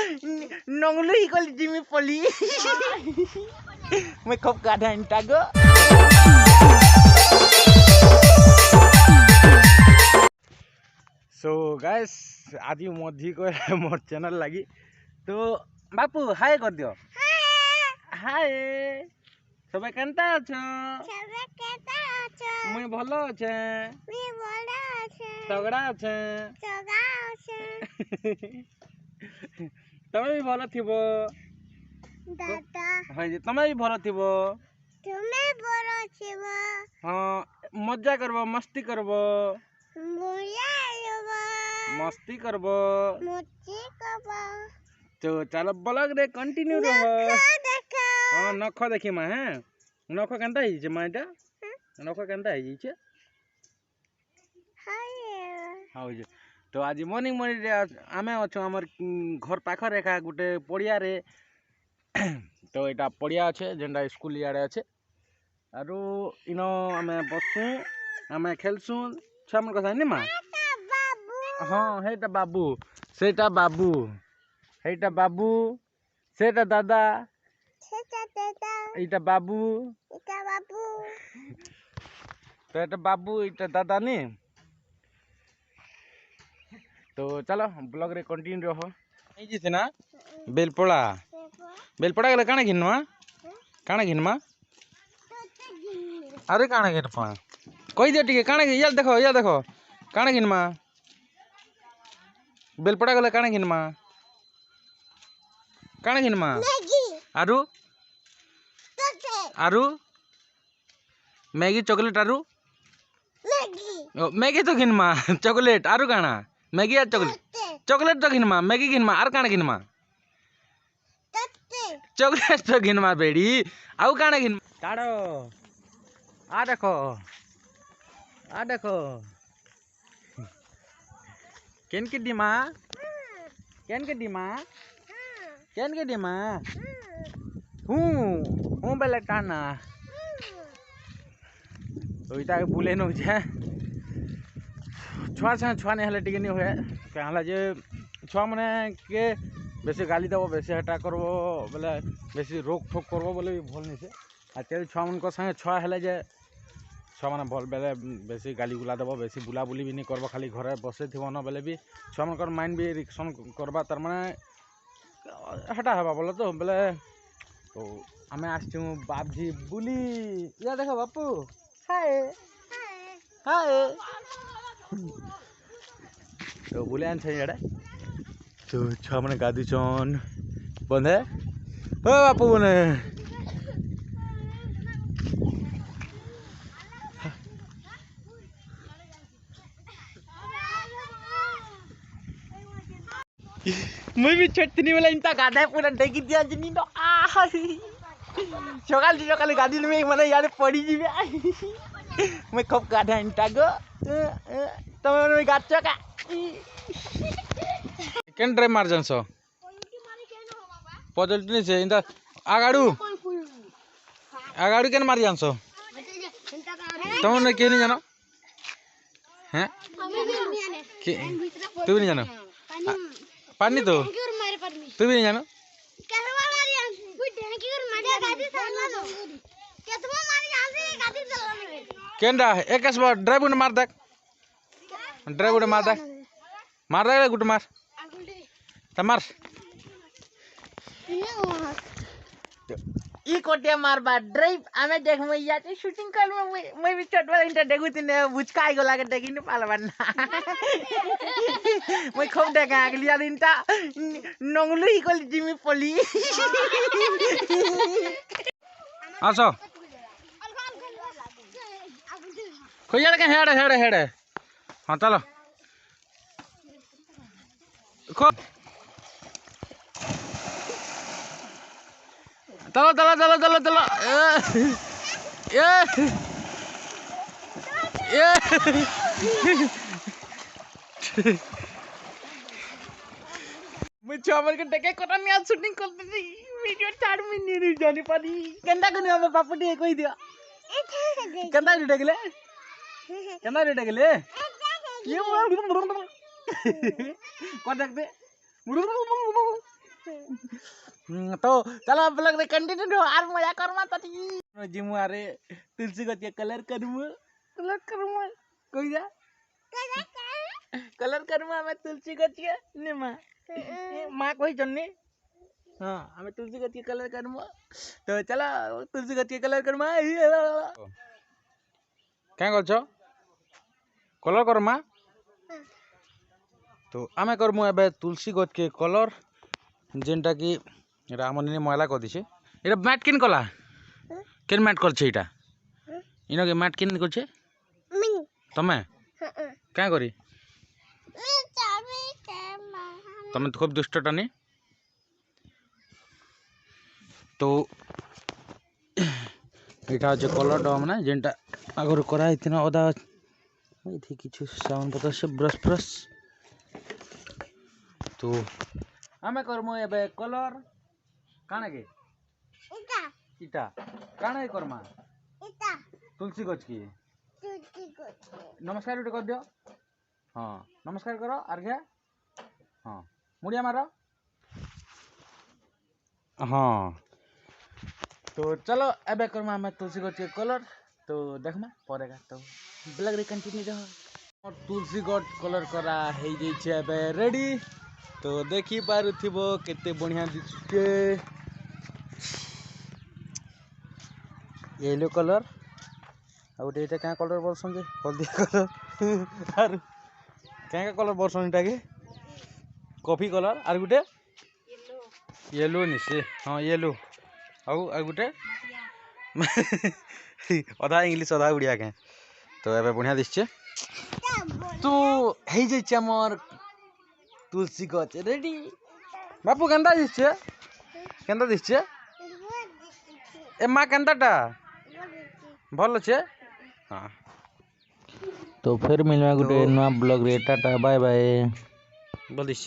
नंगलु ही कल जिमी पली मैं खूब गाधा इंटा गो सो गाइस आज मधी को मोर चैनल लगी तो बापू हाय कर दियो हाय सबे केनता अछो मुई भलो अछे तगड़ा अछे तमे भी भलो थिबो दादा हाय तमे भी भलो थिबो तुमे भलो थिबो हां मजा करबो मस्ती करबो मस्ती करबो तो चलो ब्लॉग रे कंटिन्यू रहो हां नख देखी मा हैं नख केनता ही जे माइटा नख केनता ही जे हां जे तो आज मॉर्निंग मॉर्निंग रे आमे अछो हमर घर पाखर एका गुटे पड़िया रे तो एटा पड़िया আছে जेंडा स्कूल याडे আছে आरो इनो आमे बसू आमे खेलसू छमन कथा नि मा हाँ हेटा बाबू सेटा बाबू हेटा बाबू सेटा दादा इटा बाबू तो एटा बाबू इटा दादा नी तो चलो ब्लॉग रे कंटिन्यू रहो ए जी ना बेलपड़ा गले काना घिनवा अरे काना घिनपा कहि दे टिके काना या देखो काना घिनमा बेलपड़ा गले काना घिनमा आरु मैगी चॉकलेट आरु मैगी तो घिनमा चॉकलेट आरु काना मैगी या चॉकलेट तो घिनमा मैगी घिनमा आर काना घिनमा चॉकलेट तो घिनमा बेड़ी आउ काना घिनमा काड़ो आ देखो केन के डिमा हूँ बेले टाना तो इटा बुले न छे छुआ से छुआ नहीं हेले टिके नहीं हुए कहला जे छुआ माने के बेसी गाली देबो बेसी हटा करबो बोले बेसी रोक ठोक करबो बोले भी भल नहीं से आ तेल छुआ मन को संगे छुआ हेले जे छुआ माने भल बेले बेसी गाली गुला देबो बेसी बुला बुली भी नहीं करबो खाली घरे बसे थिबो न बेले भी छुआ मन कर माइंड भी रिएक्शन करबा तार माने हटा हवा बोलो तो बोले तो आमे आछू बाबजी बुली या देखो बापू हाय तो बुले आन छै याडे तो छुआ माने गादी चन बंधे ओ बापू बने मैं भी छटनी वाला इंता गाधा पूरा डेगी दिया जनी नो आ सकाल गादी में माने यार पड़ी जीवे मैं खूब गाधा इंता गो तमे मैं गाछ का केन ड्राइव मार जानसो पजलटनी से इंता आगाडू केन मार जानसो तमे के नहीं जानो हैं तू भी नहीं जानो पानी तो तू भी नहीं जानो केंडा एक बार ड्राइव मार दे गुट मार तमार ई कोटिया मारबा ड्राइव आमे देख मैं या शूटिंग कर मैं भी छोट वाला इंटर देखु तिने बुचकाई गला के देखि न पालबा ना मैं खूब देखा अगली यार इंटा नंगलु ही कल जिमी पली आसो खोयाड़ के हेड़े हां चलो खो चलो मैं छावर के टके कोटा में आज शूटिंग करते थी वीडियो 4 महीने नहीं जाने पारी कंदा कने हम पापा दे कोई दिया कंदा रे डगले ये को देखते तो चलो ब्लॉग रे कंटिन्यू आर मजा करमा तटी जिमु आरे तुलसी गछ के कलर करमु कोई जा कलर करमु हमें तुलसी गछ के ने मां कोई जन्नी हां हमें तुलसी गछ के कलर करमु तो चलो तुलसी गछ के कलर करमु क्या करछ कलर करमा तो आमे करमु एबे तुलसी गछ के कलर जेनटा कि एटा हमर ने मैला कर दिसे एटा मैट किन कला केन मैट करछे एटा इनो के मैट किन करछे तमे क्या करी तमे खूब दुष्टटा नहीं तो एटा जे कलर डम ना जेनटा आगर करा इतना ओदा थी किछु सामान पता से ब्रश ब्रश तो आमे करमु एबे कलर काना के इटा काना के करमा इटा तुलसी गछ की नमस्कार उठे कर दियो हां नमस्कार करो अर्घ्य हां मुड़िया मारो हां तो चलो एबे करमा मैं तुलसी गछ के कलर तो देखमा पड़ेगा तो ब्लॉग रे कंटिन्यू रह और तुलसी गछ कलर करा हे जे छे एबे रेडी तो देखि पारुथिबो केते बढ़िया दिसके येलो कलर आउ एटा क्या कलर बोलसन जे हल्दी कलर आर क्या कलर बोलसन एटा के coffee colour are Gute yellow निसे हां येलो आउ गुटे आधा इंग्लिश आधा उड़िया के तो एबे बढ़िया दिसछे तो हे जे छ हमर तुलसी गछ रेडी बापू केंदा दिसछे ए मां केंदाटा भल छे हां तो फिर मिलवा गुटे नवा ब्लॉग रे टाटा बाय बाय बोलिस।